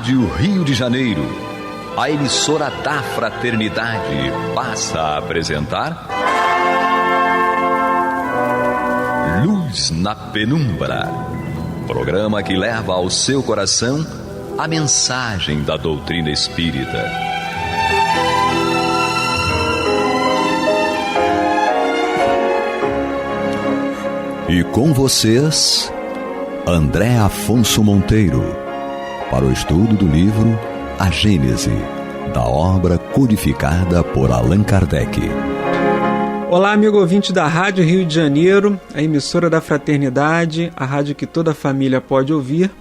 Rádio Rio de Janeiro, a emissora da Fraternidade, passa a apresentar Luz na Penumbra, programa que leva ao seu coração a mensagem da doutrina espírita. E com vocês, André Afonso Monteiro, para o estudo do livro A Gênese, da obra codificada por Allan Kardec. Olá, amigo ouvinte da Rádio Rio de Janeiro, a emissora da Fraternidade, a rádio que toda a família pode ouvir,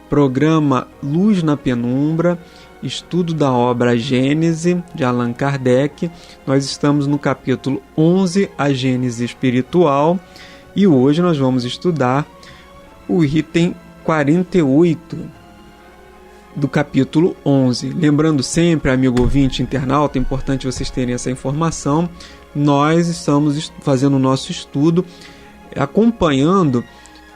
programa Luz na Penumbra, estudo da obra A Gênese, de Allan Kardec. Nós estamos no capítulo 11, A Gênese Espiritual, e hoje nós vamos estudar o item 48 do capítulo 11. Lembrando sempre, amigo ouvinte internauta, é importante vocês terem essa informação, nós estamos fazendo o nosso estudo, acompanhando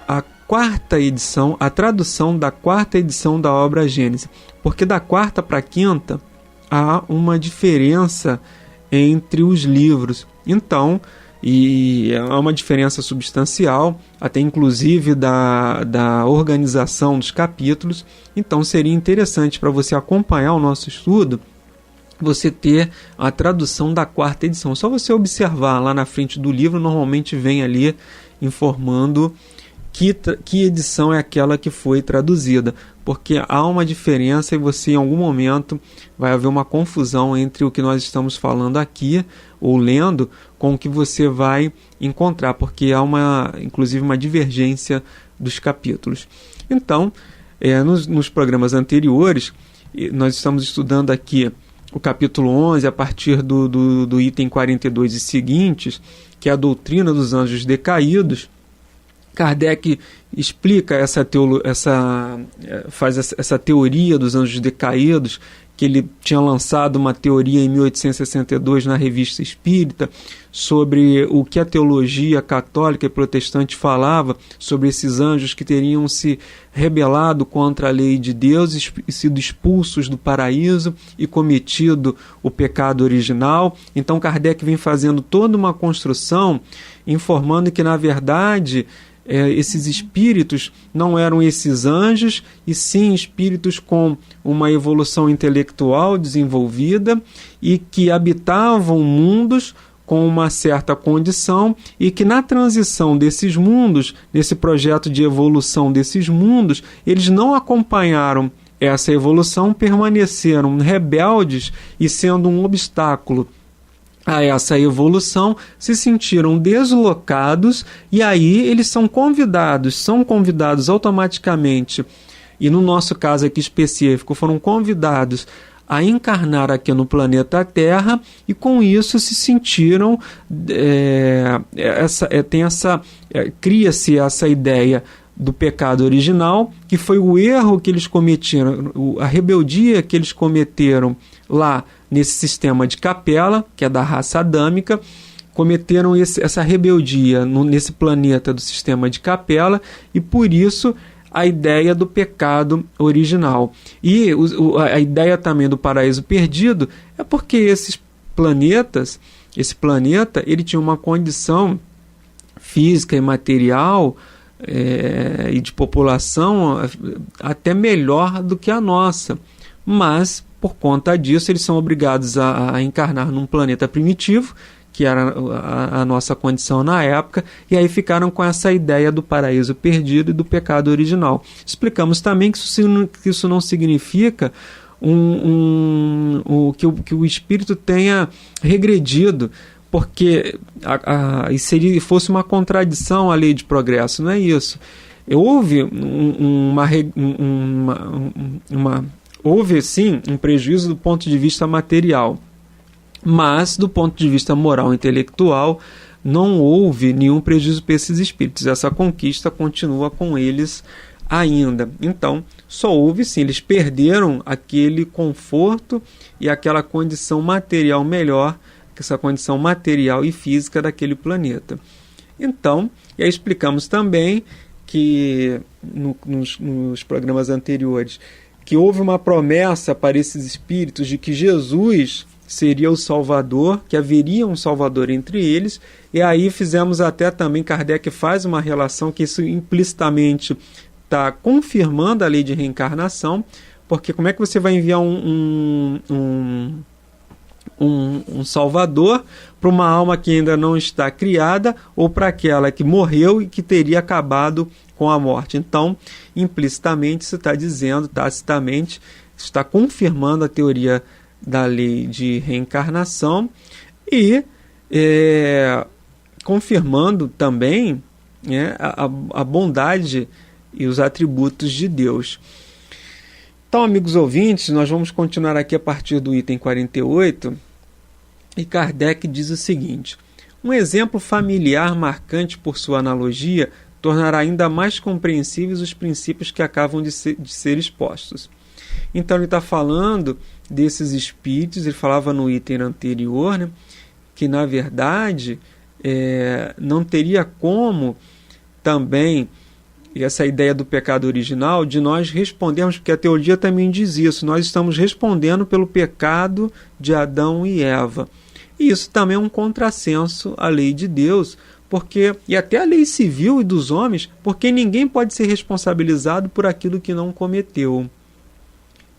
a quarta edição, a tradução da quarta edição da obra Gênese, porque da quarta para a quinta há uma diferença entre os livros. Então, e há uma diferença substancial, até inclusive da organização dos capítulos. Então seria interessante para você acompanhar o nosso estudo, você ter a tradução da quarta edição. Só você observar lá na frente do livro, normalmente vem ali informando que edição é aquela que foi traduzida, porque há uma diferença e você em algum momento vai haver uma confusão entre o que nós estamos falando aqui ou lendo com o que você vai encontrar, porque há inclusive uma divergência dos capítulos. Então, nos programas anteriores, nós estamos estudando aqui o capítulo 11 a partir do item 42 e seguintes, que é a doutrina dos anjos decaídos. Kardec explica faz essa teoria dos anjos decaídos, que ele tinha lançado uma teoria em 1862 na Revista Espírita sobre o que a teologia católica e protestante falava sobre esses anjos que teriam se rebelado contra a lei de Deus e sido expulsos do paraíso e cometido o pecado original. Então Kardec vem fazendo toda uma construção informando que, na verdade, esses espíritos não eram esses anjos, e sim espíritos com uma evolução intelectual desenvolvida e que habitavam mundos com uma certa condição, e que na transição desses mundos, nesse projeto de evolução desses mundos, eles não acompanharam essa evolução, permaneceram rebeldes e, sendo um obstáculo a essa evolução, se sentiram deslocados, e aí eles são convidados automaticamente, e no nosso caso aqui específico, foram convidados a encarnar aqui no planeta Terra, e com isso se sentiram, cria-se essa ideia do pecado original, que foi o erro que eles cometeram, a rebeldia que eles cometeram lá nesse sistema de Capela, que é da raça adâmica. Cometeram essa rebeldia nesse planeta do sistema de Capela, e por isso a ideia do pecado original. E a ideia também do paraíso perdido é porque esse planeta, ele tinha uma condição física e material e de população até melhor do que a nossa, mas por conta disso eles são obrigados a encarnar num planeta primitivo, que era a nossa condição na época, e aí ficaram com essa ideia do paraíso perdido e do pecado original. Explicamos também que isso não significa que o espírito tenha regredido, porque fosse uma contradição à lei de progresso. Não é isso. Houve sim um prejuízo do ponto de vista material, mas do ponto de vista moral e intelectual não houve nenhum prejuízo para esses espíritos. Essa conquista continua com eles ainda. Então, só houve sim, eles perderam aquele conforto e aquela condição material melhor, essa condição material e física daquele planeta. Então, e aí explicamos também que nos programas anteriores, que houve uma promessa para esses espíritos de que Jesus seria o Salvador, que haveria um Salvador entre eles, e aí fizemos até também, Kardec faz uma relação que isso implicitamente está confirmando a lei de reencarnação, porque como é que você vai enviar um Salvador para uma alma que ainda não está criada ou para aquela que morreu e que teria acabado com a morte? Então, implicitamente, isso está dizendo, tacitamente, está confirmando a teoria da lei de reencarnação e confirmando também a bondade e os atributos de Deus. Então, amigos ouvintes, nós vamos continuar aqui a partir do item 48, e Kardec diz o seguinte: um exemplo familiar marcante por sua analogia tornará ainda mais compreensíveis os princípios que acabam de ser expostos. Então ele está falando desses espíritos, ele falava no item anterior, né, que na verdade não teria como também essa ideia do pecado original de nós respondermos, porque a teologia também diz isso, nós estamos respondendo pelo pecado de Adão e Eva. E isso também é um contrassenso à lei de Deus, e até a lei civil e dos homens, porque ninguém pode ser responsabilizado por aquilo que não cometeu.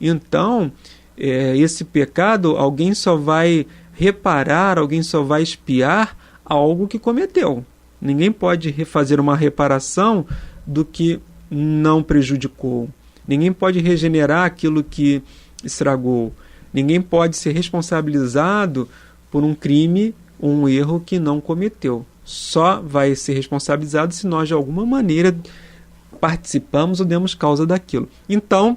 Então, esse pecado, alguém só vai reparar, alguém só vai expiar algo que cometeu. Ninguém pode fazer uma reparação do que não prejudicou. Ninguém pode regenerar aquilo que estragou. Ninguém pode ser responsabilizado por um crime ou um erro que não cometeu. Só vai ser responsabilizado se nós, de alguma maneira, participamos ou demos causa daquilo. Então,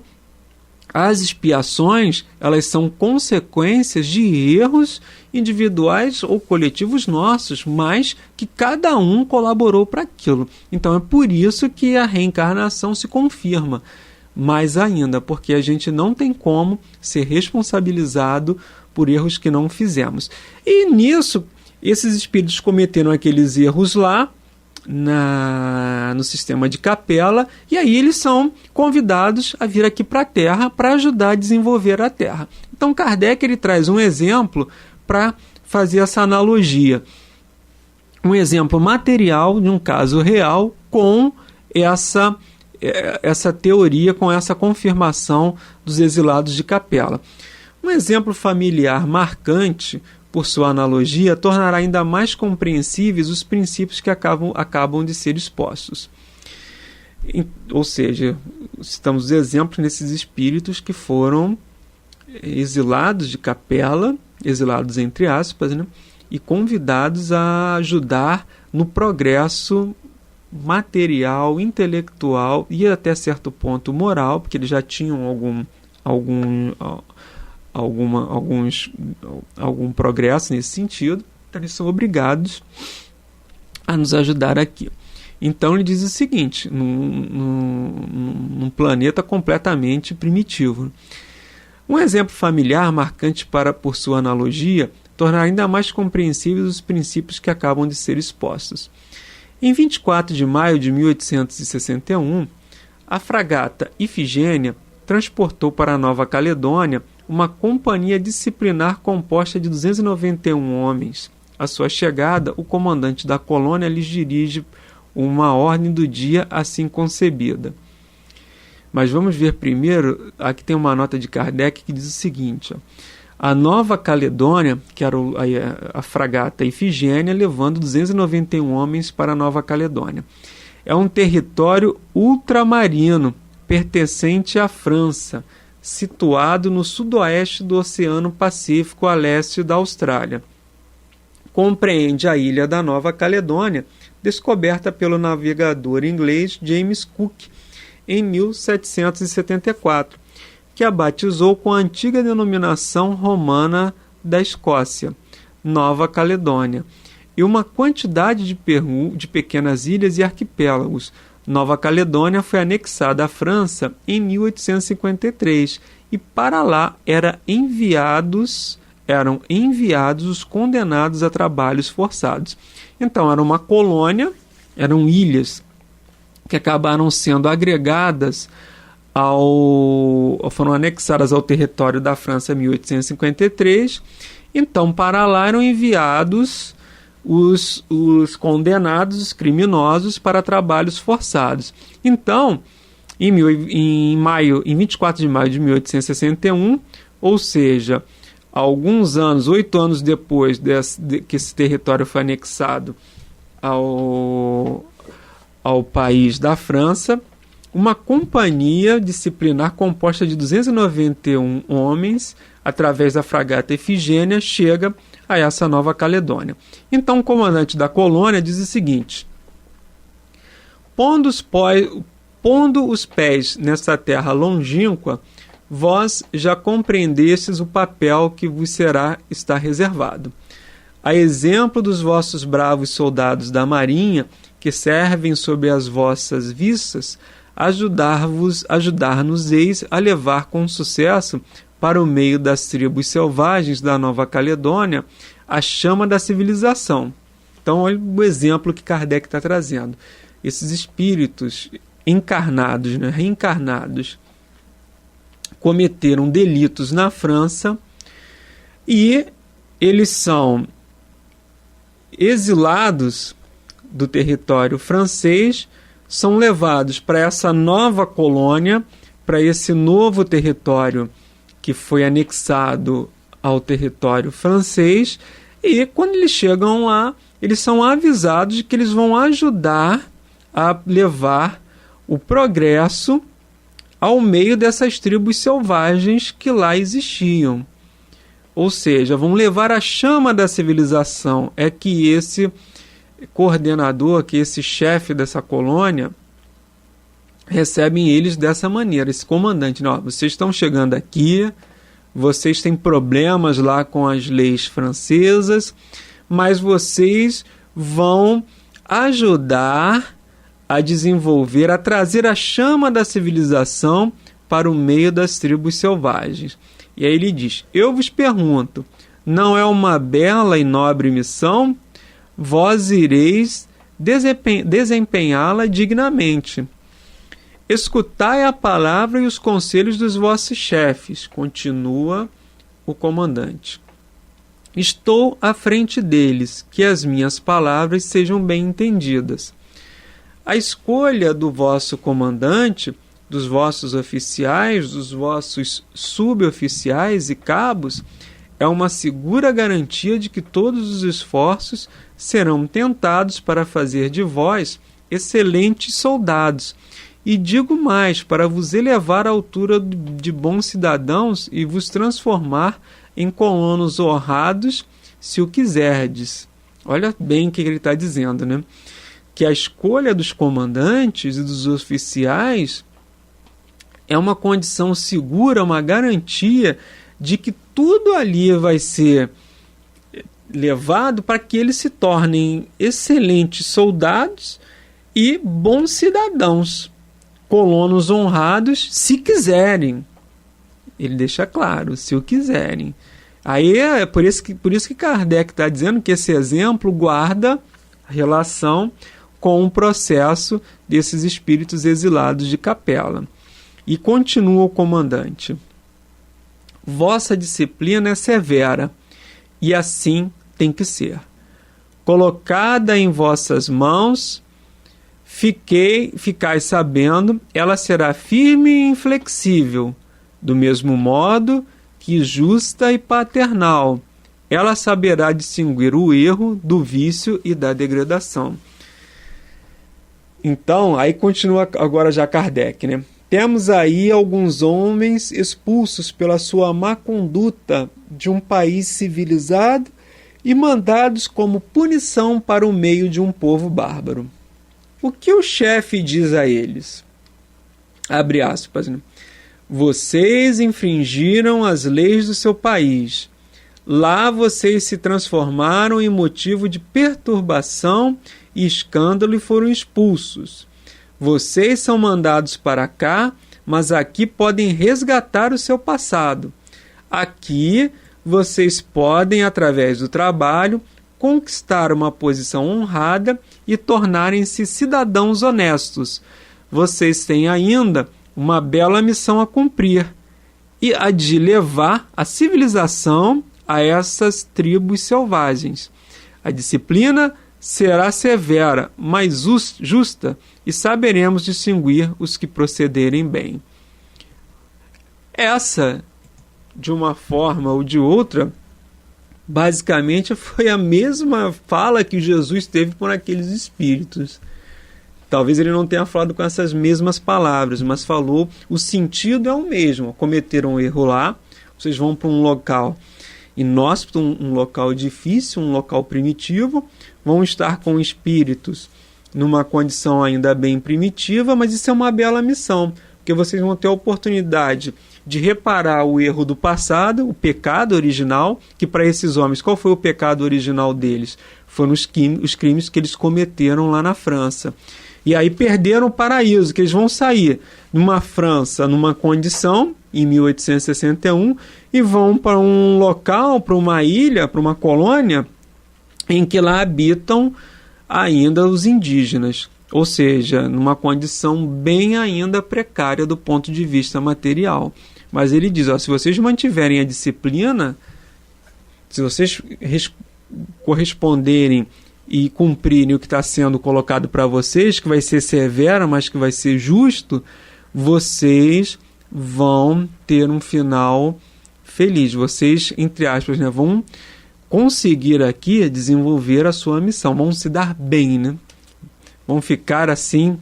as expiações, elas são consequências de erros individuais ou coletivos nossos, mas que cada um colaborou para aquilo. Então é por isso que a reencarnação se confirma. Mais ainda, porque a gente não tem como ser responsabilizado por erros que não fizemos. E nisso, esses espíritos cometeram aqueles erros lá, no sistema de Capela, e aí eles são convidados a vir aqui para a Terra para ajudar a desenvolver a Terra. Então Kardec ele traz um exemplo para fazer essa analogia, um exemplo material de um caso real com essa teoria, com essa confirmação dos exilados de Capela. Um exemplo familiar marcante por sua analogia, tornará ainda mais compreensíveis os princípios que acabam de ser expostos. Ou seja, citamos os exemplos nesses espíritos que foram exilados de Capela, exilados entre aspas, né, e convidados a ajudar no progresso material, intelectual e até certo ponto moral, porque eles já tinham algum progresso nesse sentido, então eles são obrigados a nos ajudar aqui. Então ele diz o seguinte, num planeta completamente primitivo. Um exemplo familiar marcante por sua analogia tornar ainda mais compreensíveis os princípios que acabam de ser expostos. Em 24 de maio de 1861, a fragata Ifigênia transportou para a Nova Caledônia uma companhia disciplinar composta de 291 homens. À sua chegada, o comandante da colônia lhes dirige uma ordem do dia assim concebida. Mas vamos ver primeiro, aqui tem uma nota de Kardec que diz o seguinte: a Nova Caledônia, que era a fragata Ifigênia, levando 291 homens para a Nova Caledônia. É um território ultramarino, pertencente à França, situado no sudoeste do Oceano Pacífico, a leste da Austrália. Compreende a ilha da Nova Caledônia, descoberta pelo navegador inglês James Cook em 1774, que a batizou com a antiga denominação romana da Escócia, Nova Caledônia, e uma quantidade de pequenas ilhas e arquipélagos. Nova Caledônia foi anexada à França em 1853 e para lá eram enviados os condenados a trabalhos forçados. Então era uma colônia, eram ilhas que acabaram sendo agregadas foram anexadas ao território da França em 1853. Então, para lá eram enviados os condenados, os criminosos, para trabalhos forçados. Então, em 24 de maio de 1861, ou seja, alguns anos, 8 anos depois que esse território foi anexado ao país da França, uma companhia disciplinar composta de 291 homens, através da fragata Efigênia, chega a essa Nova Caledônia. Então o comandante da colônia diz o seguinte: pondo os pés nessa terra longínqua, vós já compreendestes o papel que vos está reservado. A exemplo dos vossos bravos soldados da marinha, que servem sob as vossas vistas, ajudar-nos-eis a levar com sucesso para o meio das tribos selvagens da Nova Caledônia a chama da civilização. Então, olha o exemplo que Kardec está trazendo. Esses espíritos encarnados, reencarnados, cometeram delitos na França e eles são exilados do território francês, são levados para essa nova colônia, para esse novo território que foi anexado ao território francês, e quando eles chegam lá, eles são avisados de que eles vão ajudar a levar o progresso ao meio dessas tribos selvagens que lá existiam. Ou seja, vão levar a chama da civilização. É que esse coordenador, que esse chefe dessa colônia, recebem eles dessa maneira, esse comandante: não, vocês estão chegando aqui, vocês têm problemas lá com as leis francesas, mas vocês vão ajudar a desenvolver, a trazer a chama da civilização para o meio das tribos selvagens. E aí ele diz: eu vos pergunto, não é uma bela e nobre missão? Vós ireis desempenhá-la dignamente. Escutai a palavra e os conselhos dos vossos chefes, continua o comandante. Estou à frente deles, que as minhas palavras sejam bem entendidas. A escolha do vosso comandante, dos vossos oficiais, dos vossos suboficiais e cabos, é uma segura garantia de que todos os esforços serão tentados para fazer de vós excelentes soldados. E digo mais, para vos elevar à altura de bons cidadãos e vos transformar em colonos honrados, se o quiserdes. Olha bem o que ele está dizendo, né? Que a escolha dos comandantes e dos oficiais é uma condição segura, uma garantia de que tudo ali vai ser levado para que eles se tornem excelentes soldados e bons cidadãos, colonos honrados, se quiserem. Ele deixa claro, se o quiserem. Aí é por isso que Kardec está dizendo que esse exemplo guarda relação com o processo desses espíritos exilados de Capela. E continua o comandante: vossa disciplina é severa, e assim tem que ser. Colocada em vossas mãos, ficai sabendo, ela será firme e inflexível, do mesmo modo que justa e paternal. Ela saberá distinguir o erro do vício e da degradação. Então, aí continua agora já Kardec, né? Temos aí alguns homens expulsos pela sua má conduta de um país civilizado e mandados como punição para o meio de um povo bárbaro. O que o chefe diz a eles? Abre aspas, né? Vocês infringiram as leis do seu país. Lá vocês se transformaram em motivo de perturbação e escândalo e foram expulsos. Vocês são mandados para cá, mas aqui podem resgatar o seu passado. Aqui vocês podem, através do trabalho, conquistar uma posição honrada e tornarem-se cidadãos honestos. Vocês têm ainda uma bela missão a cumprir, e a de levar a civilização a essas tribos selvagens. A disciplina será severa, mas justa, e saberemos distinguir os que procederem bem. Essa, de uma forma ou de outra, basicamente foi a mesma fala que Jesus teve por aqueles espíritos. Talvez ele não tenha falado com essas mesmas palavras, mas falou, o sentido é o mesmo. Cometeram um erro lá, vocês vão para um local inóspito, um local difícil, um local primitivo, vão estar com espíritos numa condição ainda bem primitiva, mas isso é uma bela missão, porque vocês vão ter a oportunidade de reparar o erro do passado, o pecado original, que para esses homens, qual foi o pecado original deles? Foram os crimes que eles cometeram lá na França. E aí perderam o paraíso, que eles vão sair numa França, numa condição, em 1861, e vão para um local, para uma ilha, para uma colônia, em que lá habitam ainda os indígenas. Ou seja, numa condição bem ainda precária do ponto de vista material. Mas ele diz, se vocês mantiverem a disciplina, se vocês corresponderem e cumprirem o que está sendo colocado para vocês, que vai ser severo, mas que vai ser justo, vocês vão ter um final feliz. Vocês, entre aspas, vão conseguir aqui desenvolver a sua missão, vão se dar bem, vão ficar assim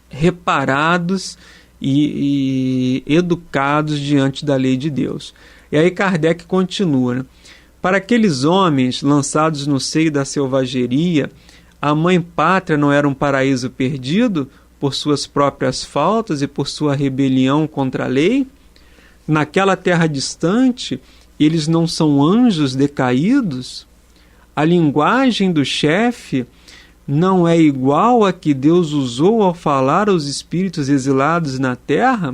reparados e educados diante da lei de Deus. E aí Kardec continua, Para aqueles homens lançados no seio da selvageria, a mãe pátria não era um paraíso perdido por suas próprias faltas e por sua rebelião contra a lei? Naquela terra distante, eles não são anjos decaídos? A linguagem do chefe não é igual a que Deus usou ao falar aos espíritos exilados na terra?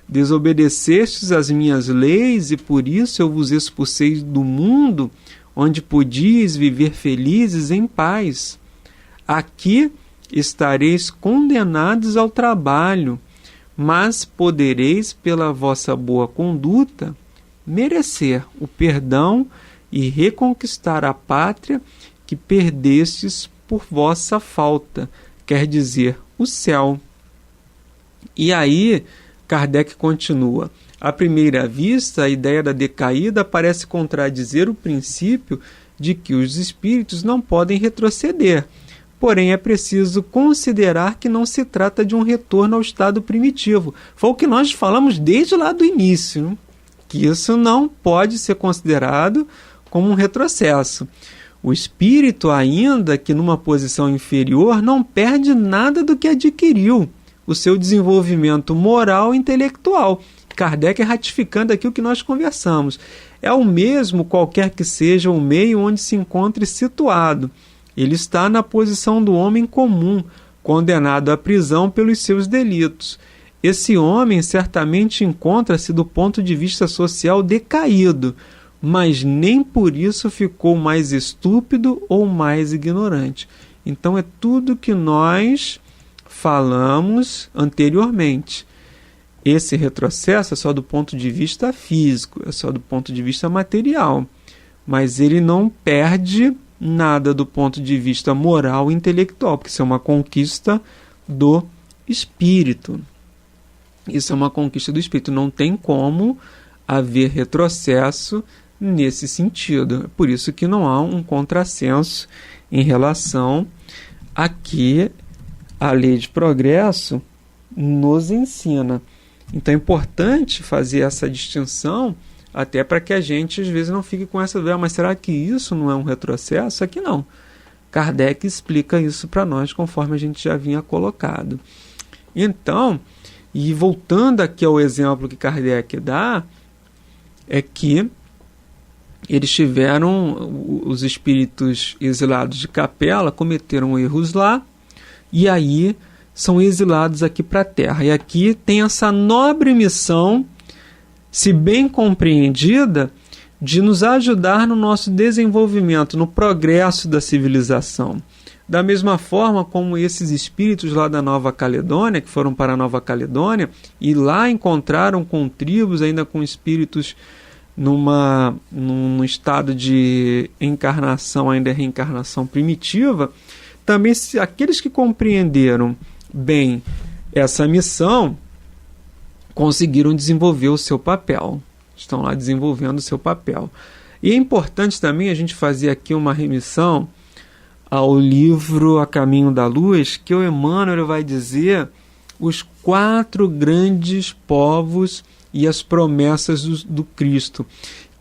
Desobedecestes às minhas leis, e por isso eu vos expulsei do mundo, onde podíeis viver felizes em paz. Aqui estareis condenados ao trabalho, mas podereis, pela vossa boa conduta, merecer o perdão e reconquistar a pátria que perdestes por vossa falta, quer dizer, o céu. E aí Kardec continua, à primeira vista, a ideia da decaída parece contradizer o princípio de que os espíritos não podem retroceder. Porém, é preciso considerar que não se trata de um retorno ao estado primitivo. Foi o que nós falamos desde lá do início, que isso não pode ser considerado como um retrocesso. O espírito, ainda que numa posição inferior, não perde nada do que adquiriu, o seu desenvolvimento moral e intelectual. Kardec é ratificando aqui o que nós conversamos. É o mesmo qualquer que seja o meio onde se encontre situado. Ele está na posição do homem comum, condenado à prisão pelos seus delitos. Esse homem certamente encontra-se do ponto de vista social decaído, mas nem por isso ficou mais estúpido ou mais ignorante. Então é tudo que nós falamos anteriormente. Esse retrocesso é só do ponto de vista físico, é só do ponto de vista material, mas ele não perde nada do ponto de vista moral e intelectual, porque isso é uma conquista do espírito. Isso é uma conquista do espírito. Não tem como haver retrocesso nesse sentido. É por isso que não há um contrassenso em relação a que a lei de progresso nos ensina. Então é importante fazer essa distinção, até para que a gente às vezes não fique com essa dúvida, mas será que isso não é um retrocesso? Aqui não. Kardec explica isso para nós, conforme a gente já vinha colocado. Então, e voltando aqui ao exemplo que Kardec dá, é que eles tiveram, os espíritos exilados de Capela cometeram erros lá, e aí são exilados aqui para a Terra. E aqui tem essa nobre missão, se bem compreendida, de nos ajudar no nosso desenvolvimento, no progresso da civilização. Da mesma forma como esses espíritos lá da Nova Caledônia, que foram para a Nova Caledônia, e lá encontraram com tribos, ainda com espíritos num estado de encarnação, ainda reencarnação primitiva, também aqueles que compreenderam bem essa missão conseguiram desenvolver o seu papel. Estão lá desenvolvendo o seu papel. E é importante também a gente fazer aqui uma remissão ao livro A Caminho da Luz, que o Emmanuel vai dizer os 4 grandes povos e as promessas do Cristo.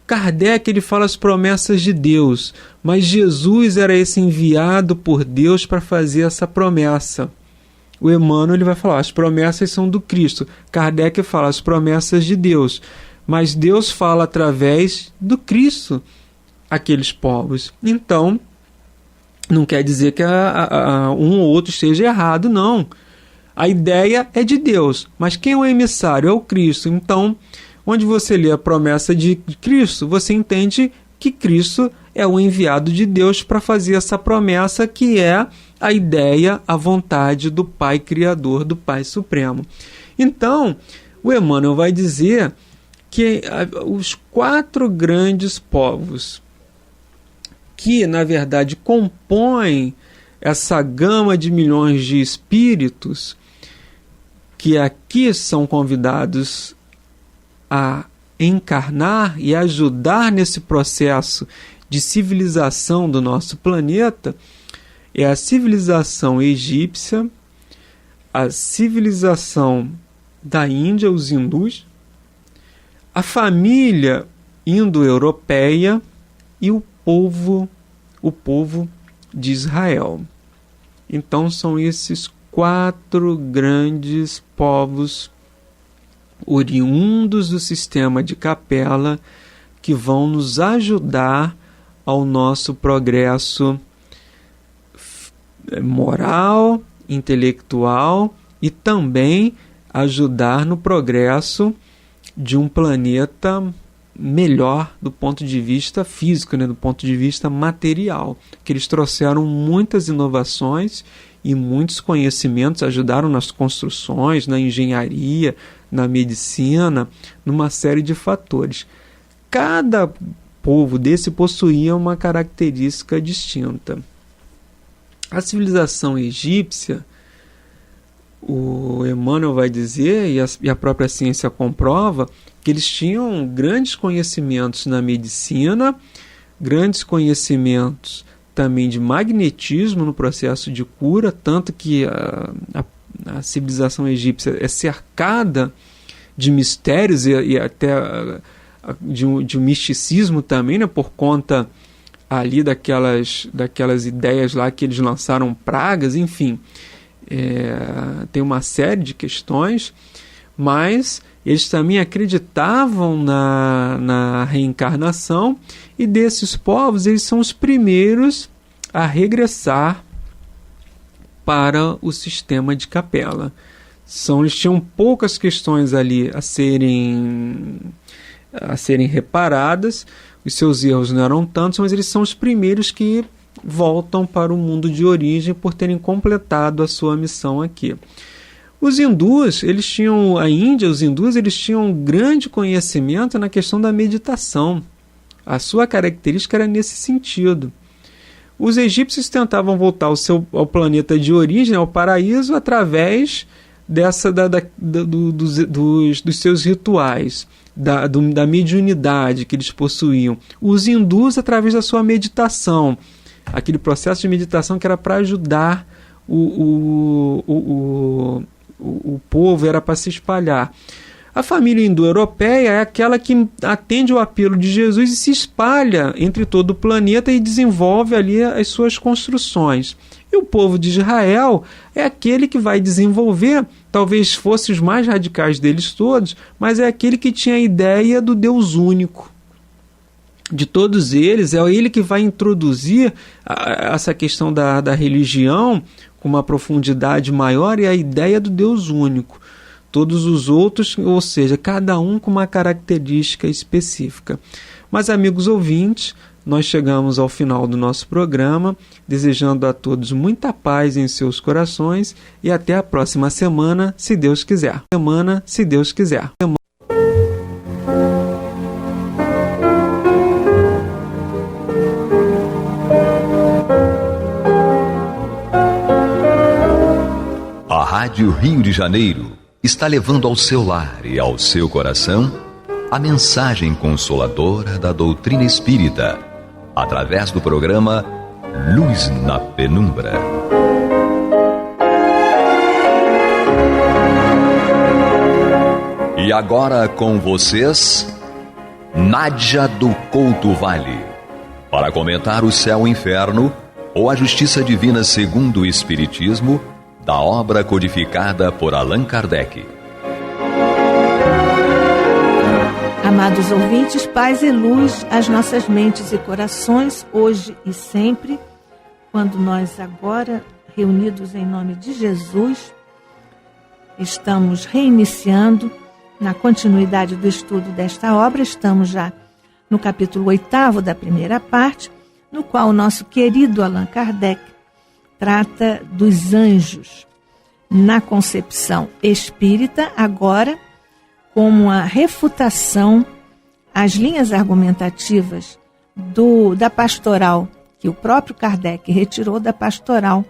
Kardec ele fala as promessas de Deus, mas Jesus era esse enviado por Deus para fazer essa promessa. O Emmanuel ele vai falar, as promessas são do Cristo. Kardec fala as promessas de Deus, mas Deus fala através do Cristo aqueles povos. Então, não quer dizer que um ou outro esteja errado, não. A ideia é de Deus, mas quem é o emissário? É o Cristo. Então, onde você lê a promessa de Cristo, você entende que Cristo é o enviado de Deus para fazer essa promessa, que é a ideia, a vontade do Pai Criador, do Pai Supremo. Então, o Emmanuel vai dizer que os 4 grandes povos que, na verdade, compõem essa gama de milhões de espíritos que aqui são convidados a encarnar e ajudar nesse processo de civilização do nosso planeta, é a civilização egípcia, a civilização da Índia, os hindus, a família indo-europeia e o povo de Israel. Então são esses 4 grandes povos oriundos do sistema de Capela que vão nos ajudar ao nosso progresso moral, intelectual e também ajudar no progresso de um planeta melhor do ponto de vista físico, do ponto de vista material, que eles trouxeram muitas inovações e muitos conhecimentos, ajudaram nas construções, na engenharia, na medicina, numa série de fatores. Cada povo desse possuía uma característica distinta. A civilização egípcia, o Emmanuel vai dizer, e a própria ciência comprova, que eles tinham grandes conhecimentos na medicina, grandes conhecimentos também de magnetismo no processo de cura, tanto que a civilização egípcia é cercada de mistérios e até de um misticismo também, por conta ali daquelas ideias lá que eles lançaram pragas, enfim, tem uma série de questões, mas eles também acreditavam na reencarnação, e desses povos eles são os primeiros a regressar para o sistema de Capela. Eles tinham poucas questões ali a serem reparadas, os seus erros não eram tantos, mas eles são os primeiros que voltam para o mundo de origem por terem completado a sua missão aqui. Os hindus, os hindus tinham um grande conhecimento na questão da meditação. A sua característica era nesse sentido. Os egípcios tentavam voltar ao planeta de origem, ao paraíso, através dos seus rituais, da mediunidade que eles possuíam. Os hindus, através da sua meditação, aquele processo de meditação que era para ajudar o povo, era para se espalhar. A família indo-europeia é aquela que atende ao apelo de Jesus e se espalha entre todo o planeta e desenvolve ali as suas construções. E o povo de Israel é aquele que vai desenvolver, talvez fosse os mais radicais deles todos, mas é aquele que tinha a ideia do Deus único. De todos eles, é ele que vai introduzir essa questão da religião com uma profundidade maior, e a ideia do Deus único. Todos os outros, ou seja, cada um com uma característica específica. Mas, amigos ouvintes, nós chegamos ao final do nosso programa, desejando a todos muita paz em seus corações e até a próxima semana, se Deus quiser. Se Deus quiser. A Rádio Rio de Janeiro está levando ao seu lar e ao seu coração a mensagem consoladora da doutrina espírita, através do programa Luz na Penumbra. E agora com vocês, Nádia do Couto Vale, para comentar o céu e o inferno ou a justiça divina segundo o Espiritismo, da obra codificada por Allan Kardec. Amados ouvintes, paz e luz às nossas mentes e corações, hoje e sempre, quando nós agora, reunidos em nome de Jesus, estamos reiniciando, na continuidade do estudo desta obra, estamos já no capítulo 8º da primeira parte, no qual o nosso querido Allan Kardec trata dos anjos na concepção espírita, agora como a refutação às linhas argumentativas da pastoral, que o próprio Kardec retirou da pastoral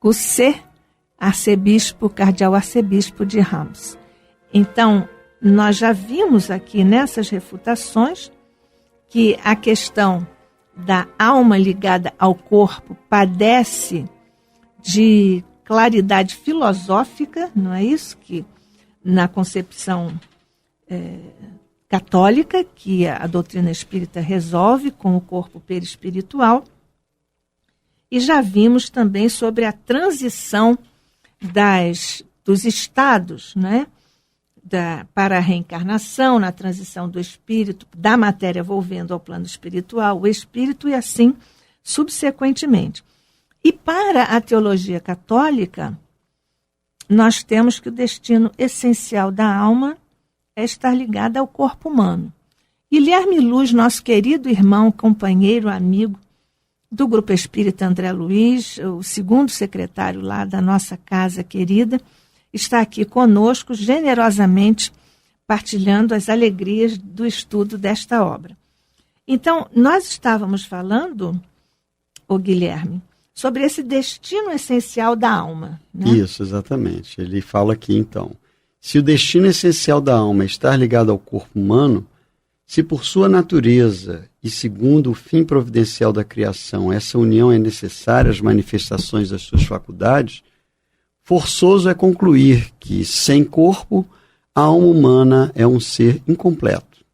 Gusset, cardeal arcebispo de Reims. Então, nós já vimos aqui nessas refutações que a questão da alma ligada ao corpo padece de claridade filosófica, não é isso? Que na concepção católica, que a doutrina espírita resolve com o corpo perispiritual. E já vimos também sobre a transição dos estados, né? Para a reencarnação, na transição do espírito, da matéria volvendo ao plano espiritual, o espírito e assim subsequentemente. E para a teologia católica, nós temos que o destino essencial da alma é estar ligada ao corpo humano. Guilherme Luz, nosso querido irmão, companheiro, amigo do Grupo Espírita André Luiz, o segundo secretário lá da nossa casa querida, está aqui conosco, generosamente partilhando as alegrias do estudo desta obra. Então, nós estávamos falando, Guilherme, sobre esse destino essencial da alma. Né? Isso, exatamente. Ele fala aqui, então, se o destino essencial da alma é estar ligado ao corpo humano, se por sua natureza e segundo o fim providencial da criação, essa união é necessária às manifestações das suas faculdades, forçoso é concluir que, sem corpo, a alma humana é um ser incompleto.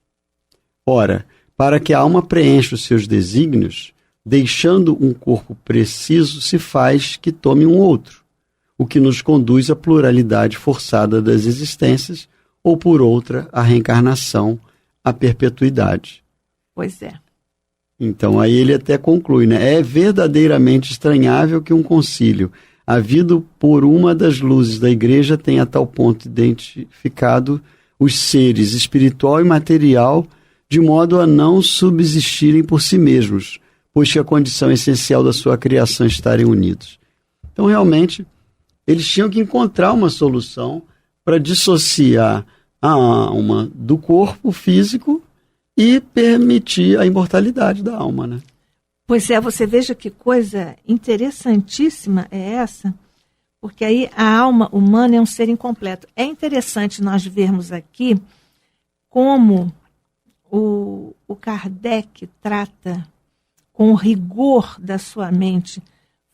Ora, para que a alma preencha os seus desígnios, deixando um corpo preciso, se faz que tome um outro, o que nos conduz à pluralidade forçada das existências, ou por outra, à reencarnação, à perpetuidade. Pois é. Então, aí ele até conclui, né? É verdadeiramente estranhável que um concílio, havido por uma das luzes da igreja, tenha a tal ponto identificado os seres espiritual e material, de modo a não subsistirem por si mesmos, pois que a condição essencial da sua criação é estarem unidos. Então, realmente, eles tinham que encontrar uma solução para dissociar a alma do corpo físico e permitir a imortalidade da alma, né? Pois é, você veja que coisa interessantíssima é essa, porque aí a alma humana é um ser incompleto. É interessante nós vermos aqui como o Kardec trata com o rigor da sua mente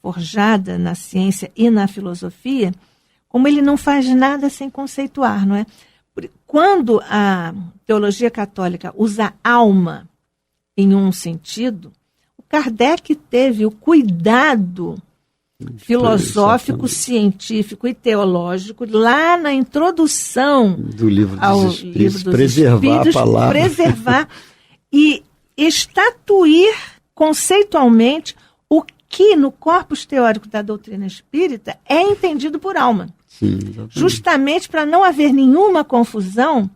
forjada na ciência e na filosofia, como ele não faz nada sem conceituar, não é? Quando a teologia católica usa alma em um sentido, o Kardec teve o cuidado filosófico, científico e teológico lá na introdução do livro dos Espíritos, preservar a palavra. Preservar e estatuir conceitualmente o que no corpus teórico da doutrina espírita é entendido por alma. Sim, justamente para não haver nenhuma confusão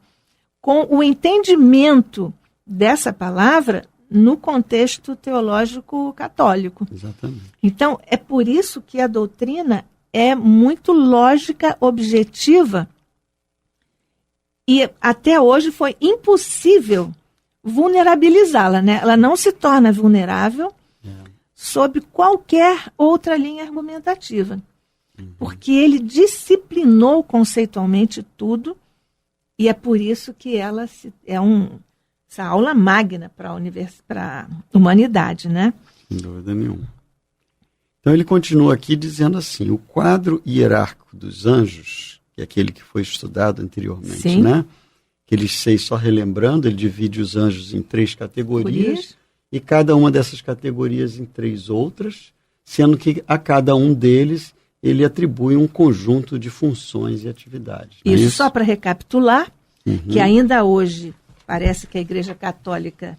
com o entendimento dessa palavra no contexto teológico católico. Exatamente. Então, é por isso que a doutrina é muito lógica, objetiva, e até hoje foi impossível vulnerabilizá-la, né? Ela não se torna vulnerável sob qualquer outra linha argumentativa, porque ele disciplinou conceitualmente tudo, e é por isso que ela essa aula magna para a humanidade, né? Sem dúvida nenhuma. Então ele continua aqui dizendo assim: o quadro hierárquico dos anjos, que é aquele que foi estudado anteriormente, Sim. né? Aqueles 6, só relembrando, ele divide os anjos em 3 categorias, e cada uma dessas categorias em 3 outras, sendo que a cada um deles ele atribui um conjunto de funções e atividades. Isso só para recapitular, que ainda hoje parece que a Igreja Católica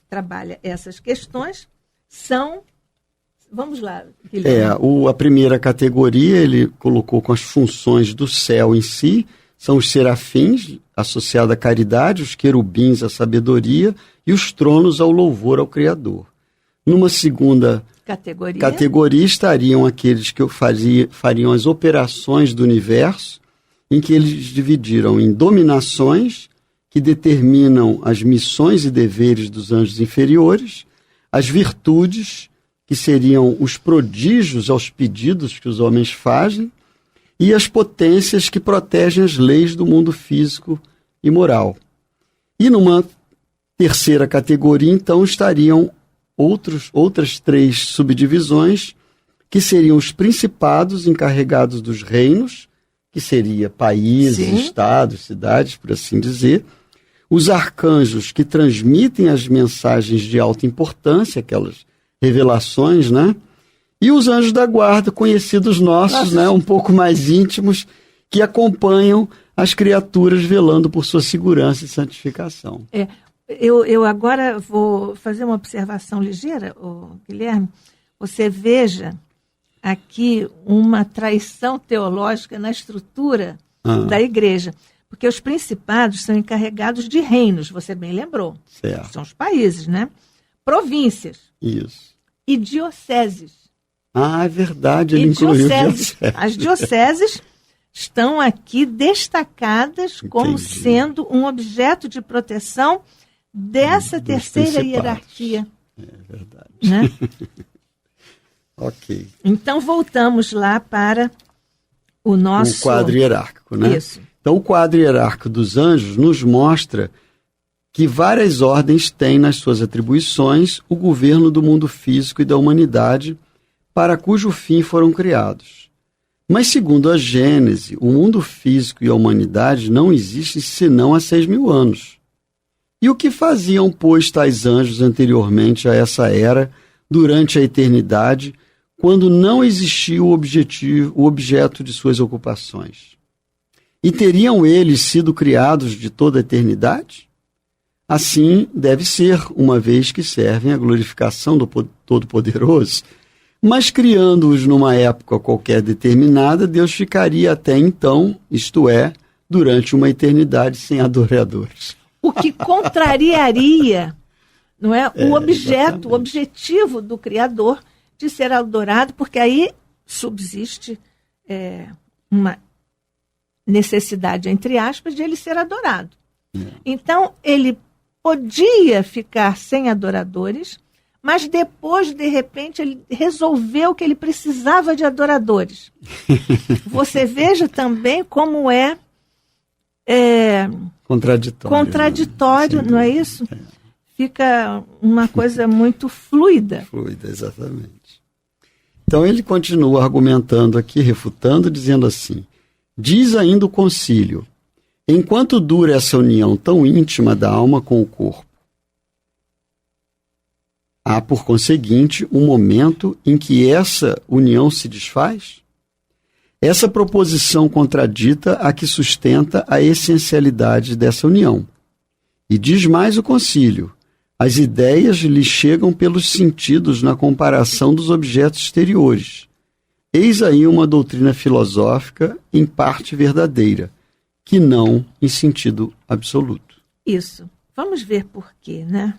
trabalha essas questões, são... Vamos lá, Guilherme. A primeira categoria ele colocou com as funções do céu em si, são os serafins, associados à caridade, os querubins à sabedoria e os tronos ao louvor ao Criador. Numa segunda categoria estariam aqueles que fariam as operações do universo, em que eles dividiram em dominações, que determinam as missões e deveres dos anjos inferiores, as virtudes, que seriam os prodígios aos pedidos que os homens fazem, e as potências que protegem as leis do mundo físico e moral. E numa terceira categoria, então, estariam outras 3 subdivisões, que seriam os principados encarregados dos reinos, que seria países, Sim. estados, cidades, por assim dizer, os arcanjos que transmitem as mensagens de alta importância, aquelas revelações, né? E os anjos da guarda, conhecidos nossos, né? Um pouco mais íntimos, que acompanham as criaturas velando por sua segurança e santificação. Eu agora vou fazer uma observação ligeira, Guilherme. Você veja aqui uma traição teológica na estrutura da igreja, porque os principados são encarregados de reinos, você bem lembrou. Certo. São os países, né? Províncias. Isso. E dioceses. É verdade, ele incluiu dioceses. As dioceses estão aqui destacadas como sendo um objeto de proteção dessa terceira hierarquia. É verdade. Né? Ok. Então voltamos lá para o nosso... O quadro hierárquico, né? Isso. Então o quadro hierárquico dos anjos nos mostra que várias ordens têm nas suas atribuições o governo do mundo físico e da humanidade, para cujo fim foram criados. Mas, segundo a Gênese, o mundo físico e a humanidade não existem senão há 6.000 anos. E o que faziam, pois, tais anjos anteriormente a essa era, durante a eternidade, quando não existia o objeto de suas ocupações? E teriam eles sido criados de toda a eternidade? Assim deve ser, uma vez que servem à glorificação do Todo-Poderoso. Mas criando-os numa época qualquer determinada, Deus ficaria até então, isto é, durante uma eternidade sem adoradores. O que contrariaria, não é, o exatamente. o objetivo do Criador de ser adorado, porque aí subsiste uma necessidade, entre aspas, de ele ser adorado. Então, ele podia ficar sem adoradores, mas depois, de repente, ele resolveu que ele precisava de adoradores. Você veja também como contraditório, não é isso? Fica uma coisa muito fluida. Fluida, exatamente. Então ele continua argumentando aqui, refutando, dizendo assim: diz ainda o concílio: enquanto dura essa união tão íntima da alma com o corpo, há, por conseguinte, um momento em que essa união se desfaz? Essa proposição contradita a que sustenta a essencialidade dessa união. E diz mais o concílio: as ideias lhe chegam pelos sentidos na comparação dos objetos exteriores. Eis aí uma doutrina filosófica em parte verdadeira, que não em sentido absoluto. Isso. Vamos ver por quê, né?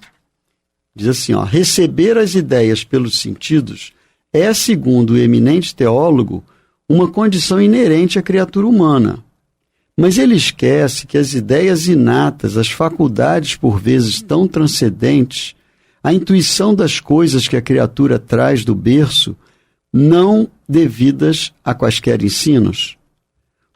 Diz assim, ó, receber as ideias pelos sentidos é, segundo o eminente teólogo, uma condição inerente à criatura humana. Mas ele esquece que as ideias inatas, as faculdades por vezes tão transcendentes, a intuição das coisas que a criatura traz do berço, não devidas a quaisquer ensinos.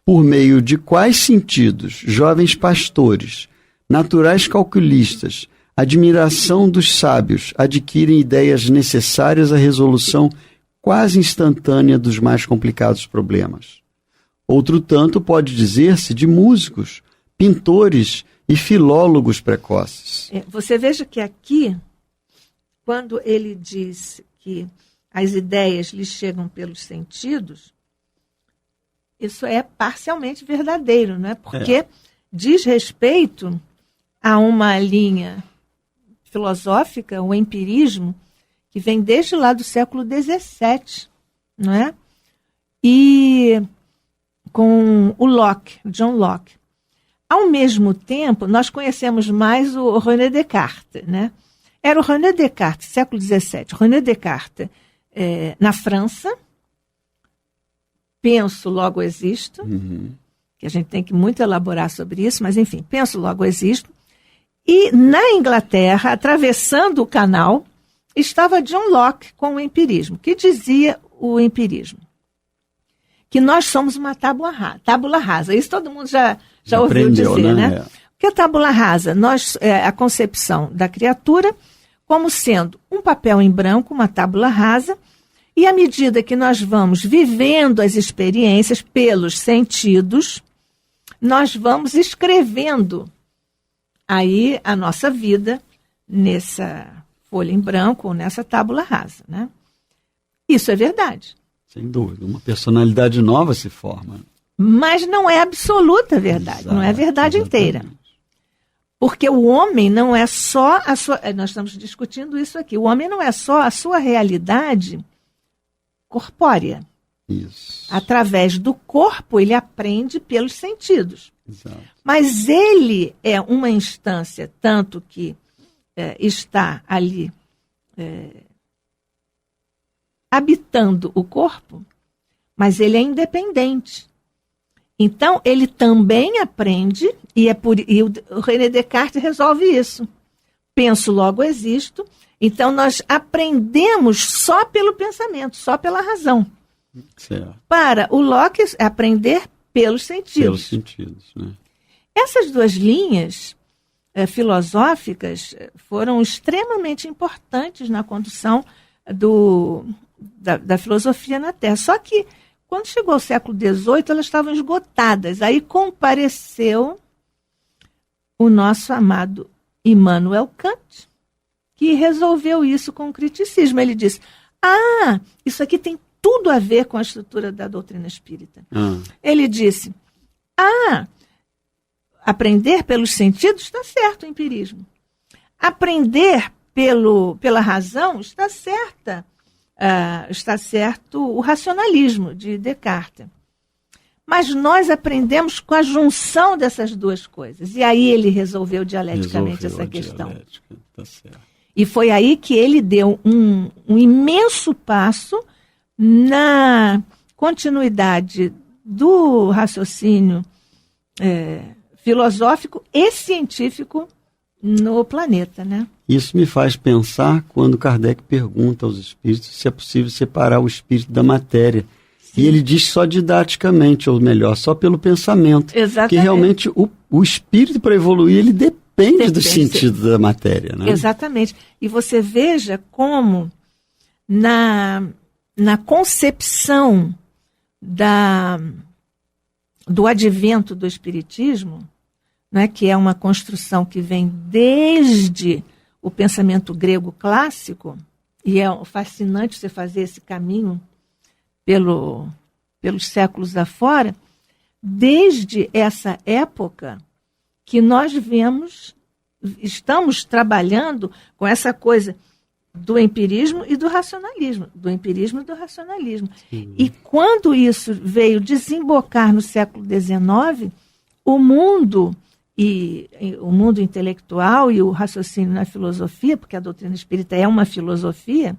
Por meio de quais sentidos jovens pastores, naturais calculistas, admiração dos sábios, adquirem ideias necessárias à resolução quase instantânea dos mais complicados problemas? Outro tanto pode dizer-se de músicos, pintores e filólogos precoces. Você veja que aqui, quando ele diz que as ideias lhe chegam pelos sentidos, isso é parcialmente verdadeiro, não é? Porque diz respeito a uma linha filosófica, o empirismo, que vem desde lá do século XVII, não é? E com o Locke, John Locke. Ao mesmo tempo, nós conhecemos mais o René Descartes, né? Era o René Descartes, século XVII. René Descartes, na França, penso, logo existo, que a gente tem que muito elaborar sobre isso, mas enfim, penso, logo existo. E na Inglaterra, atravessando o canal, estava John Locke com o empirismo. Que dizia o empirismo? Que nós somos uma tábula rasa. Isso todo mundo já ouviu dizer, né? O que é tábula rasa? A concepção da criatura como sendo um papel em branco, uma tábula rasa, e à medida que nós vamos vivendo as experiências pelos sentidos, nós vamos escrevendo aí a nossa vida nessa folha em branco ou nessa tábula rasa, né? Isso é verdade. Sem dúvida, uma personalidade nova se forma. Mas não é absoluta verdade, não é a verdade inteira. Porque o homem não é só a sua... Nós estamos discutindo isso aqui. O homem não é só a sua realidade corpórea. Isso. Através do corpo, ele aprende pelos sentidos. Exato. Mas ele é uma instância, tanto que está ali habitando o corpo, mas ele é independente. Então, ele também aprende, e o René Descartes resolve isso. Penso, logo existo. Então, nós aprendemos só pelo pensamento, só pela razão. Certo. Para o Locke, aprender pelos sentidos. Pelos sentidos, né? Essas duas linhas filosóficas foram extremamente importantes na condução da filosofia na Terra. Só que, quando chegou ao século XVIII, elas estavam esgotadas. Aí compareceu o nosso amado Immanuel Kant, que resolveu isso com o criticismo. Ele disse, isso aqui tem tudo a ver com a estrutura da doutrina espírita. Ele disse, aprender pelos sentidos está certo o empirismo. Aprender pela razão está certo o racionalismo de Descartes. Mas nós aprendemos com a junção dessas duas coisas. E aí ele resolveu dialeticamente essa questão. Tá certo. E foi aí que ele deu um imenso passo na continuidade do raciocínio filosófico e científico no planeta, né? Isso me faz pensar quando Kardec pergunta aos espíritos se é possível separar o espírito da matéria. Sim. E ele diz só didaticamente, ou melhor, só pelo pensamento. Exatamente. Que realmente o espírito, para evoluir, ele depende do sentido da matéria, né? Exatamente. E você veja como na concepção do advento do espiritismo, né, que é uma construção que vem desde o pensamento grego clássico, e é fascinante você fazer esse caminho pelos séculos afora, desde essa época que nós estamos trabalhando com essa coisa do empirismo e do racionalismo, E quando isso veio desembocar no século XIX, o mundo e o mundo intelectual e o raciocínio na filosofia, porque a doutrina espírita é uma filosofia,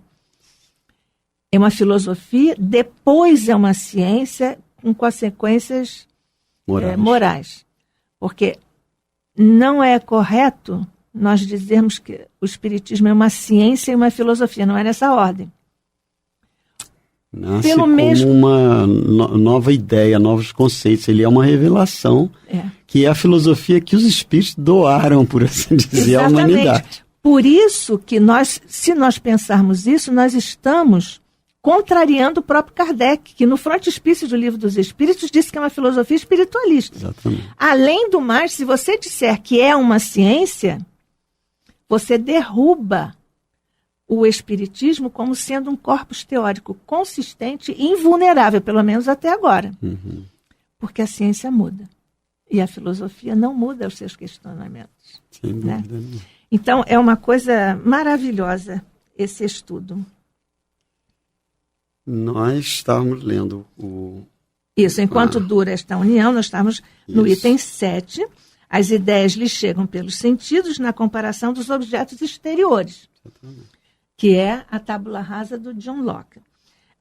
depois é uma ciência com consequências morais. Porque não é correto nós dizermos que o espiritismo é uma ciência e uma filosofia, não é nessa ordem. Nasce como uma nova ideia, novos conceitos. Ele é uma revelação, que é a filosofia que os espíritos doaram, por assim dizer, à humanidade. Por isso que se nós pensarmos isso, nós estamos contrariando o próprio Kardec, que no frontispício do Livro dos Espíritos disse que é uma filosofia espiritualista. Exatamente. Além do mais, se você disser que é uma ciência, você derruba o espiritismo como sendo um corpus teórico consistente e invulnerável, pelo menos até agora. Uhum. Porque a ciência muda. E a filosofia não muda os seus questionamentos. Sem dúvida, né? Então, é uma coisa maravilhosa esse estudo. Nós estávamos lendo Isso, enquanto dura esta união, nós estamos no item 7. As ideias lhe chegam pelos sentidos na comparação dos objetos exteriores. Exatamente. Que é a tábula rasa do John Locke.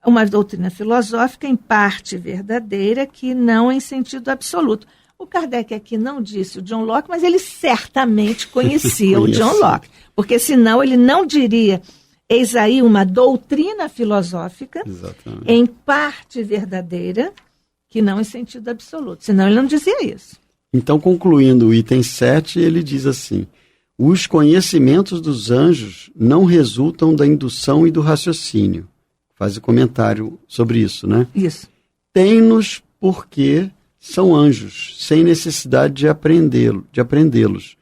Uma doutrina filosófica em parte verdadeira, que não em sentido absoluto. O Kardec aqui não disse o John Locke, mas ele certamente conhecia o John Locke, porque senão ele não diria, eis aí uma doutrina filosófica, exatamente, em parte verdadeira, que não em sentido absoluto. Senão ele não dizia isso. Então, concluindo o item 7, ele diz assim: os conhecimentos dos anjos não resultam da indução e do raciocínio. Faz o comentário sobre isso, né? Isso. Tem-nos porque são anjos, sem necessidade de aprendê-los,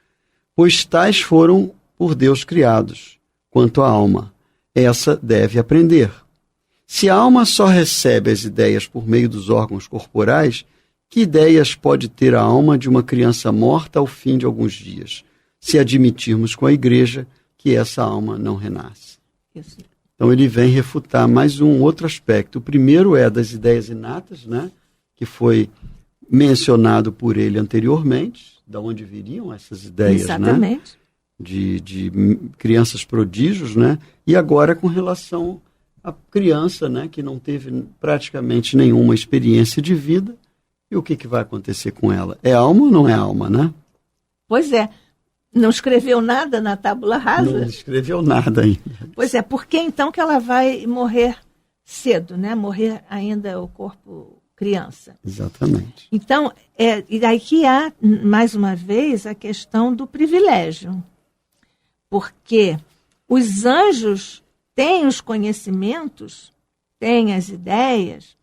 pois tais foram por Deus criados. Quanto à alma, essa deve aprender. Se a alma só recebe as ideias por meio dos órgãos corporais, que ideias pode ter a alma de uma criança morta ao fim de alguns dias, se admitirmos com a igreja que essa alma não renasce? Isso. Então ele vem refutar mais um outro aspecto. O primeiro é das ideias inatas, né, que foi mencionado por ele anteriormente, da onde viriam essas ideias, exatamente, né, de crianças prodígios, né, e agora com relação à criança, né, que não teve praticamente nenhuma experiência de vida, e o que vai acontecer com ela? É alma ou não é alma, né? Pois é. Não escreveu nada na tábula rasa? Não escreveu nada ainda. Pois é, por que então que ela vai morrer cedo, né? Morrer ainda o corpo criança. Exatamente. Então, e aqui há, mais uma vez, a questão do privilégio. Porque os anjos têm os conhecimentos, têm as ideias,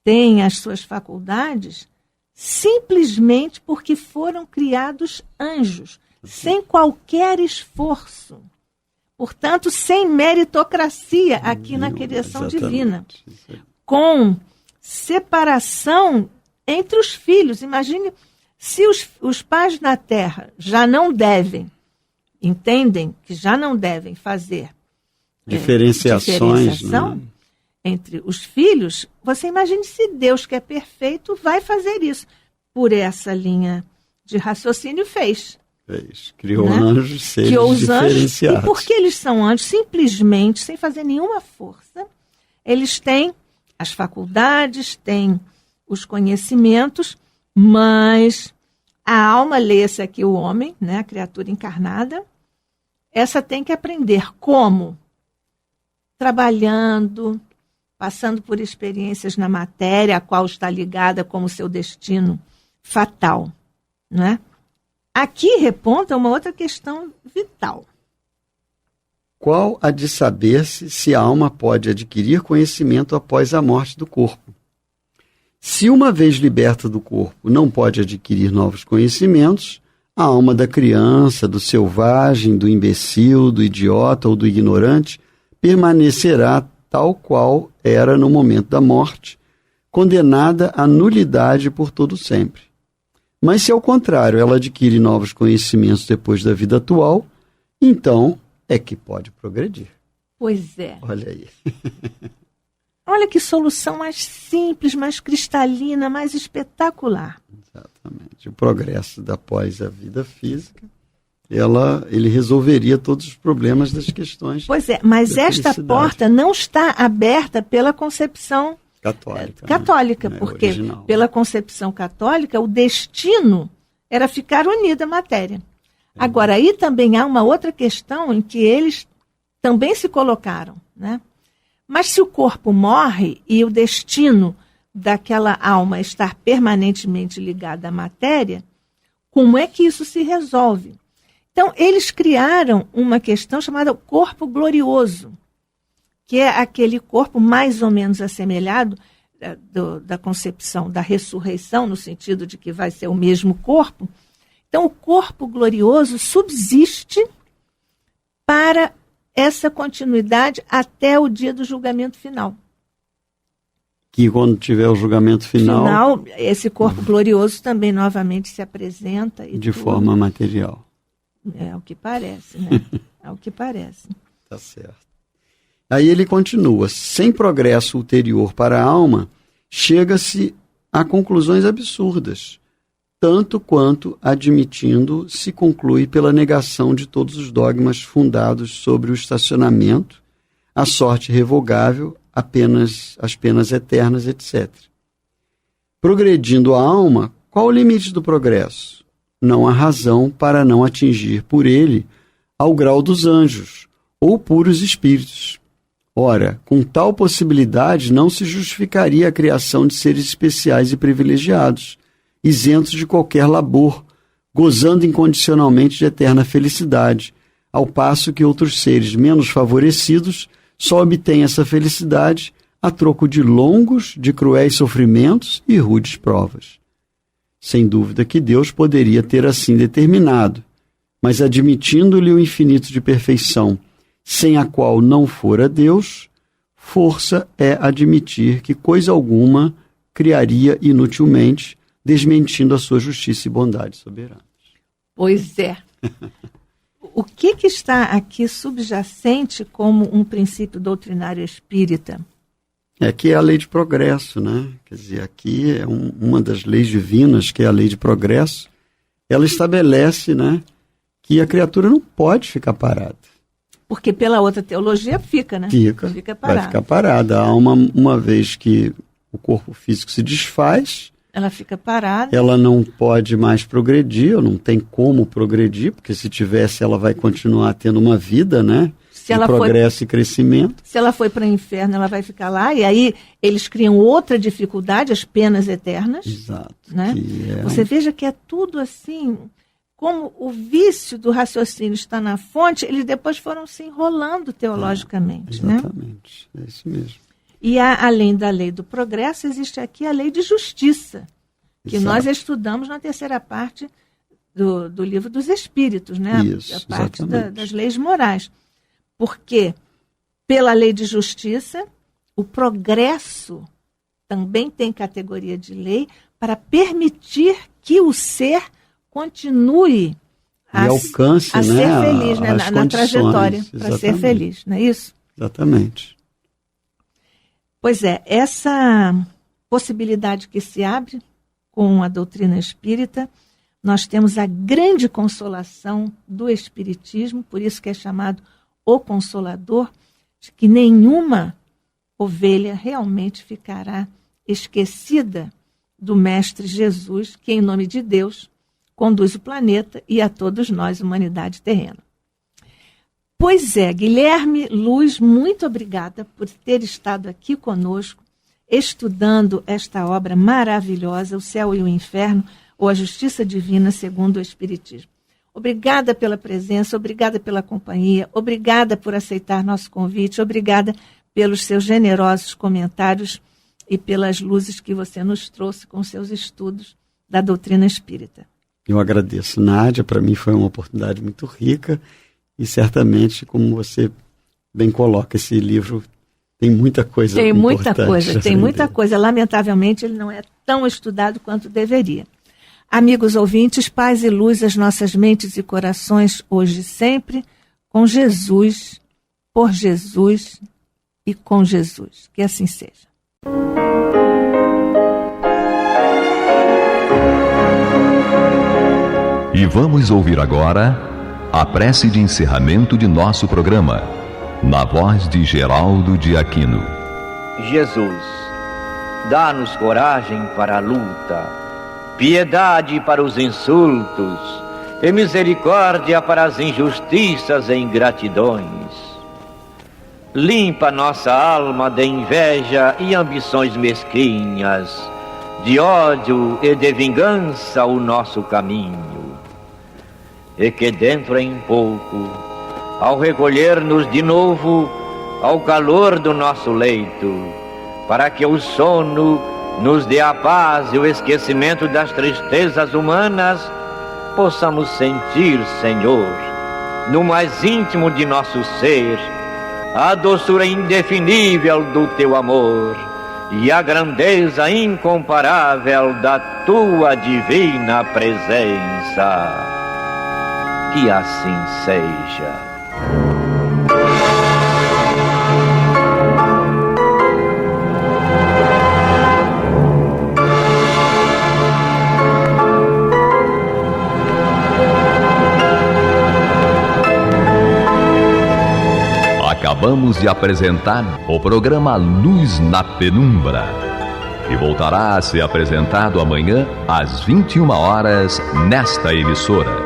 têm as suas faculdades, simplesmente porque foram criados anjos, sem qualquer esforço. Portanto, sem meritocracia aqui na criação divina. Com separação entre os filhos. Imagine se os pais na Terra já não devem, entendem que já não devem fazer diferenciação, né, entre os filhos. Você imagine se Deus, que é perfeito, vai fazer isso. Por essa linha de raciocínio fez. Criou, né, anjos, seres diferenciados. Anjos, e porque eles são anjos, simplesmente, sem fazer nenhuma força, eles têm as faculdades, têm os conhecimentos, mas a alma, lê-se aqui o homem, né, a criatura encarnada, essa tem que aprender como? Trabalhando, passando por experiências na matéria, a qual está ligada como seu destino fatal, não é? Aqui reponta uma outra questão vital. Qual a de saber-se se a alma pode adquirir conhecimento após a morte do corpo? Se uma vez liberta do corpo não pode adquirir novos conhecimentos, a alma da criança, do selvagem, do imbecil, do idiota ou do ignorante permanecerá tal qual era no momento da morte, condenada à nulidade por todo sempre. Mas se, ao contrário, ela adquire novos conhecimentos depois da vida atual, então é que pode progredir. Pois é. Olha aí. Olha que solução mais simples, mais cristalina, mais espetacular. Exatamente. o progresso após a vida física, ele resolveria todos os problemas das questões. Pois é, mas esta porta não está aberta pela concepção católica, né? Porque original, pela concepção católica o destino era ficar unido à matéria. Agora, aí também há uma outra questão em que eles também se colocaram, né? Mas se o corpo morre e o destino daquela alma estar permanentemente ligado à matéria, como é que isso se resolve? Então, eles criaram uma questão chamada corpo glorioso, que é aquele corpo mais ou menos assemelhado da concepção da ressurreição, no sentido de que vai ser o mesmo corpo. Então, o corpo glorioso subsiste para essa continuidade até o dia do julgamento final. Que quando tiver o julgamento final esse corpo glorioso também novamente se apresenta. De forma material. É o que parece, né? É o que parece. Tá certo. Aí ele continua: sem progresso ulterior para a alma, chega-se a conclusões absurdas, tanto quanto, admitindo, se conclui pela negação de todos os dogmas fundados sobre o estacionamento, a sorte revogável, as penas eternas, etc. Progredindo a alma, qual o limite do progresso? Não há razão para não atingir por ele ao grau dos anjos, ou puros espíritos. Ora, com tal possibilidade não se justificaria a criação de seres especiais e privilegiados, isentos de qualquer labor, gozando incondicionalmente de eterna felicidade, ao passo que outros seres menos favorecidos só obtêm essa felicidade a troco de longos, de cruéis sofrimentos e rudes provas. Sem dúvida que Deus poderia ter assim determinado, mas admitindo-lhe o infinito de perfeição, sem a qual não fora Deus, força é admitir que coisa alguma criaria inutilmente, desmentindo a sua justiça e bondade soberanas. Pois é. O que está aqui subjacente como um princípio doutrinário espírita? É que é a lei de progresso, né? Quer dizer, aqui é uma das leis divinas, que é a lei de progresso. Ela estabelece, né, que a criatura não pode ficar parada. Porque pela outra teologia fica, né? Fica parada. Vai ficar parada. A alma, uma vez que o corpo físico se desfaz, ela fica parada. Ela não pode mais progredir, ou não tem como progredir, porque se tivesse, ela vai continuar tendo uma vida, né? De progresso e crescimento. Se ela foi para o inferno, ela vai ficar lá, e aí eles criam outra dificuldade, as penas eternas. Exato. Né? Você veja que é tudo assim, como o vício do raciocínio está na fonte, eles depois foram se enrolando teologicamente. Exatamente, né? É isso mesmo. E além da lei do progresso, existe aqui a lei de justiça, que nós estudamos na terceira parte do livro dos Espíritos, né? Isso, a parte das leis morais. Porque, pela lei de justiça, o progresso também tem categoria de lei para permitir que o ser continue a ser feliz, né? na trajetória, para ser feliz, não é isso? Exatamente. Pois é, essa possibilidade que se abre com a doutrina espírita, nós temos a grande consolação do Espiritismo, por isso que é chamado o Consolador, de que nenhuma ovelha realmente ficará esquecida do Mestre Jesus, que em nome de Deus conduz o planeta e a todos nós, humanidade terrena. Pois é, Guilherme Luz, muito obrigada por ter estado aqui conosco, estudando esta obra maravilhosa, O Céu e o Inferno, ou A Justiça Divina segundo o Espiritismo. Obrigada pela presença, obrigada pela companhia, obrigada por aceitar nosso convite, obrigada pelos seus generosos comentários e pelas luzes que você nos trouxe com seus estudos da doutrina espírita. Eu agradeço, Nádia, para mim foi uma oportunidade muito rica e certamente, como você bem coloca, esse livro tem muita coisa importante. Tem muita coisa. Lamentavelmente, ele não é tão estudado quanto deveria. Amigos ouvintes, paz e luz às nossas mentes e corações hoje e sempre, com Jesus, por Jesus e com Jesus. Que assim seja. E vamos ouvir agora a prece de encerramento de nosso programa, na voz de Geraldo de Aquino. Jesus, dá-nos coragem para a luta, piedade para os insultos e misericórdia para as injustiças e ingratidões. Limpa nossa alma de inveja e ambições mesquinhas, de ódio e de vingança o nosso caminho. E que dentro em pouco, ao recolher-nos de novo ao calor do nosso leito, para que o sono nos dê a paz e o esquecimento das tristezas humanas, possamos sentir, Senhor, no mais íntimo de nosso ser, a doçura indefinível do Teu amor e a grandeza incomparável da Tua divina presença. Que assim seja. Acabamos de apresentar o programa Luz na Penumbra, que voltará a ser apresentado amanhã às 21 horas nesta emissora.